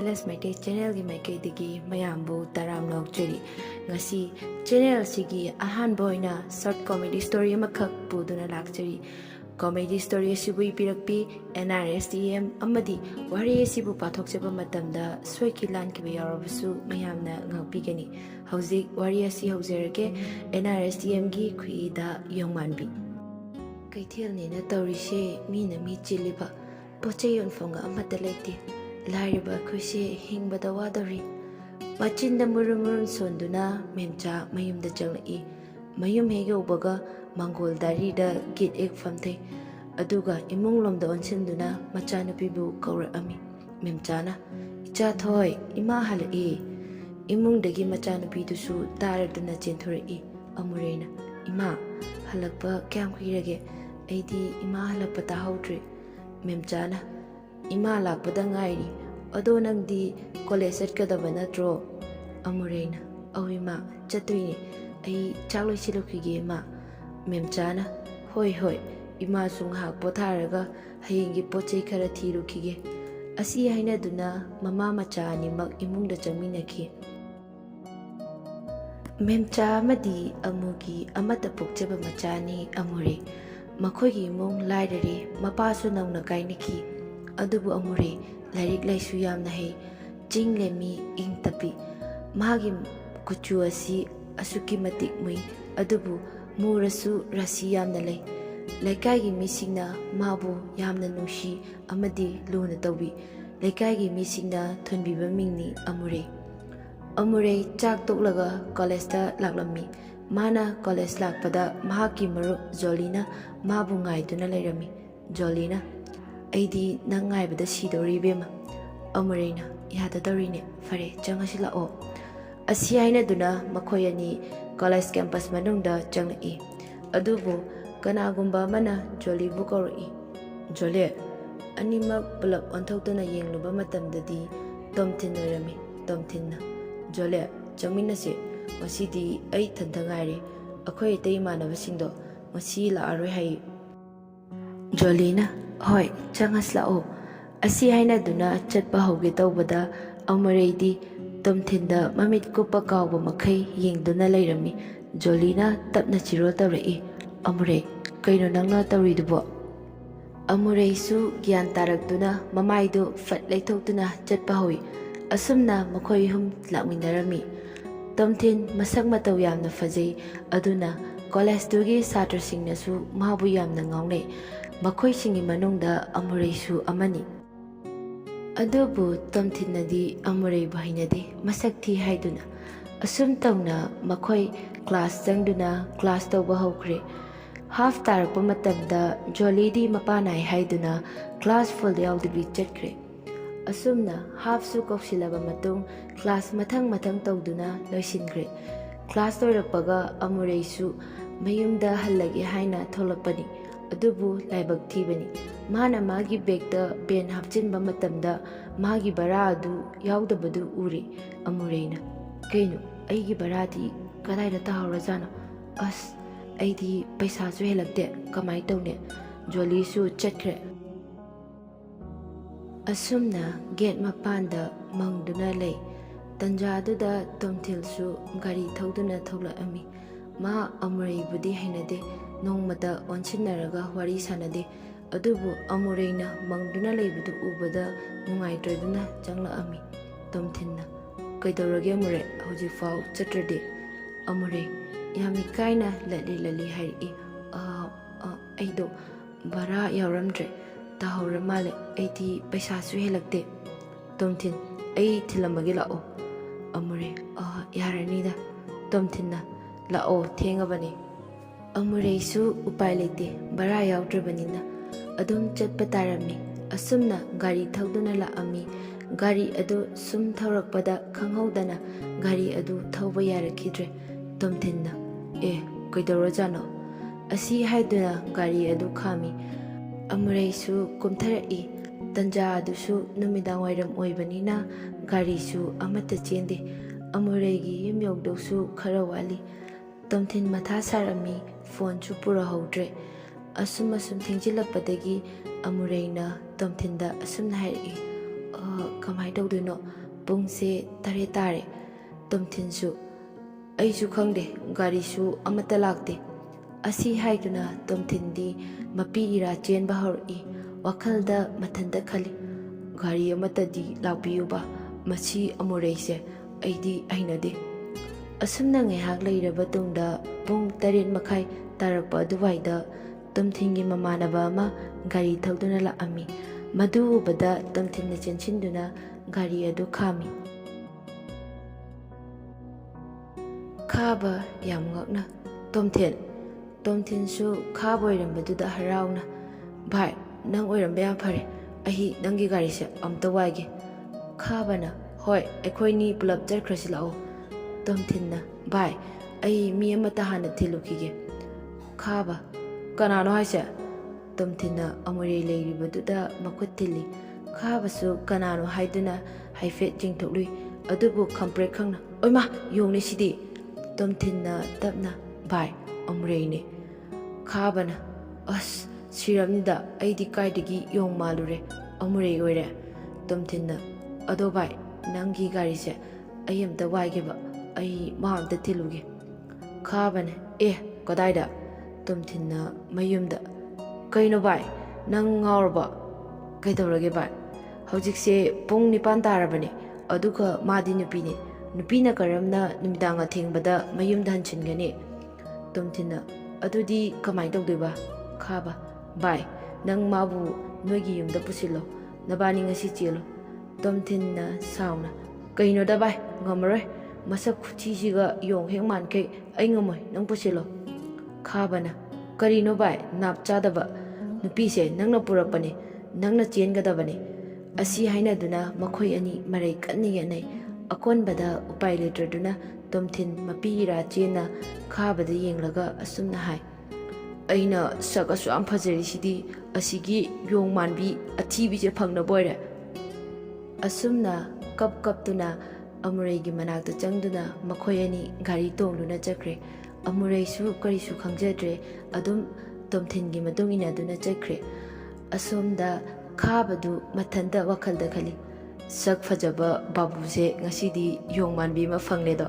Village Maikei Channel gi Maikei digi Mayambu taram nungcbiduna ngasi channel sigi ahanba oina short comedy story amakak puduna lakchari comedy story asibu ipirakpi NRSTM amadi wari asibu pathokchaba matamda soiki lankiba yarabasu mayamna ngakpigani hauzik wari asi haujerage NRSTM gi khuida YONGMAMBI kaithel nena tawrise mina mi chiliba poche yonfonga amata leite lairiba khuise hingbada wadari machinda murum sonduna memcha mayumda changlai mayum hegaubaga mangol dari da git ek famthai aduga imung lomda onsinduna machanupibu kaurami memchana icha thoi ima halai imung dagi machanupi dusu taraduna chenthori amurena ima halakpa kyam khirage aidi ima halakpa tahaudre memchana ima lakpada ngairi ado nangdi college chatkadaba natro amurena awima chatwini ai chakloi silokige ma memchana hoi ima sung hak potharaga hayengi pochei khara thirukige asi haina duna mama macha animak imungda changminaki memcha amadi amugi amata pokchaba machani amure makhogi imung lairare mapasu nauna kainiki adubu amure lairik laisu yamna hei jinglemi ingtapi magi kuchu asi asuki matik mui adubu murasu rasi yamna lei laikai misingna mabu yamna nushi amadi luna tawbi laikai misingna thonbiba mingni amure chak toklaga college ta laklami mana college lakpada mahaki maru jolina mabu ngaiduna lairami jolina aidi nang ngaibada sidori bema amurena yada dorine fare changasi lao asi haina duna makoyani college campus manungda changai adubu kanagumba mana joli bukori jole animak bulak onthokduna yengluba matamdadi tomthin oirami tomthinna jole changminase masidi ai thandangaire akhoi tei manabasingdo masi la aroi hai jolina hoi changas lao asi haina duna chatpa hoge tawbada amureidi tomthinda mamit kupa kawba makhai yengduna lairami jolina tapna chiro tawrei amure kaino nangna tawridubo amure su gyan tarakduna mamaidu fat leithokduna chatpa hoi asumna makhoi hum lakminarami tomthin masak mataw yamna fajai aduna college tugi satrasingnasu mabu yamna ngaungne makhoi singi manungda amure su amani adubu tomthinnadi amure bahinade masakthi haiduna asum tawna makhoi class changduna class tawba hokre half tarakpa matamda jolidi mapanai haiduna class full yaudbi chatkre asumna half su koksilaba matung class mathang tawduna loisinkre class toirapaga amure su mayumda hallage haina tholapani adubu laibak thibani mana magi begda ben hapchinba matamda magi bara adu yaudabadu uri amurena kaino aigi barati kadaida tahawrajana as aidi paisa su helakte kamai tawne joli su chatkre asumna gate mapanda mangduna lei tanjaduda tomthil su gari thawduna thawla ami ma amurei budi hainade nongmata onsinaraga wari sanade adubu amureina mangduna leibudu ubada nungaitraduna changla ami tomthinna kaidorage amure hoji fau chatrade amure yami kaina lali hari aido bara yauramdre tahawramale aiti paisa su helakte tomthin ai thilamage lao amure yaranida tomthinna lao thengabani amure su upai lete bara yaudrabanina adum chatpa tarami asumna gari thawduna laami gari adu sum thawrakpada khanghaudana gari adu thawba yarakidre tomthinna kaidorajano asi haiduna gari adu khami amure su kumtharai tanja adusu numidang wairam oibanina gari su amata chende amuregi yumyogdosu khara wali tomthin matha sarami phone chu pura hodre asum thingjilapadagi amureina tomthinda asum hai Kamai tꯧdoino pungse tare tare Tomthinsu Aisu khangde garisu amata lakte Asi haiduna Tomthindi mapi ira chen bahar I Wakhalda mathanda khali Gari amata di lakbiyuba Machi amureise Aidi ainade Asumna ngaihak leiraba tungda pung 8 makhai tarakpa aduwaida Tomthingi mamanaba ama gari thauduna laami Madu ubada Tomthinna chenchinduna gari adu khami Khaba yam ngakna Tomthinsu khaba oirambaduda harauna Bhai nang oiramba yam phare ahi nangi gari se amta waige Khabana hoi akhoi pulap jarkhrasi lao Tomthinna bhai ai mi amata hana thilukige Khaba kanano haise Tomthinna amure leiribaduda makut thili Khabasu kanano haiduna haifet jingthoklui adubu khamprek khangna oima yongni sidi Tomthinna tapna bhai amure ne Khabana as siramnida aidi kaidagi yong malure amure oire Tomthinna ado bhai nangi gari se ayamta waigeba ai maamta thiluge Khabana kadaida Tomthinna mayumda kaino bhai nang ngaurba kaidorage bhai hojikse pung 9 tarabane aduga madi nupine nupina karamna numidanga thengbada mayumda hanchingane Tomthinna adudi kamai tawdeba Khaba bhai nang mabu noigi yumda pusilo nabani ngasi chelo Tomthinna sauna kaino da bhai ngamaroi masak khuchisiga yong heng mankai ai ngamoi nang pusilo Khabana karino bhai nap chadaba nupi se nangna purakpane nangna chengadabane asi hainaduna makhoi ani marai kanni yanai akonbada upai letraduna Tomthin mapira chena Khabada yenglaga asumna hai aina sakasu am phajari sidi asigi YONGMAMBI athibi je phangna boire asumna kaptuna amuregi manakta changduna makhoi ani gari tongduna chakre amureisu karisu khangjadre adum Tomthingi matungina duna chakre asomda Khabadu mathanda wakhalda khali sak phajaba babuse ngasidi YONGMAMBI ma phangledo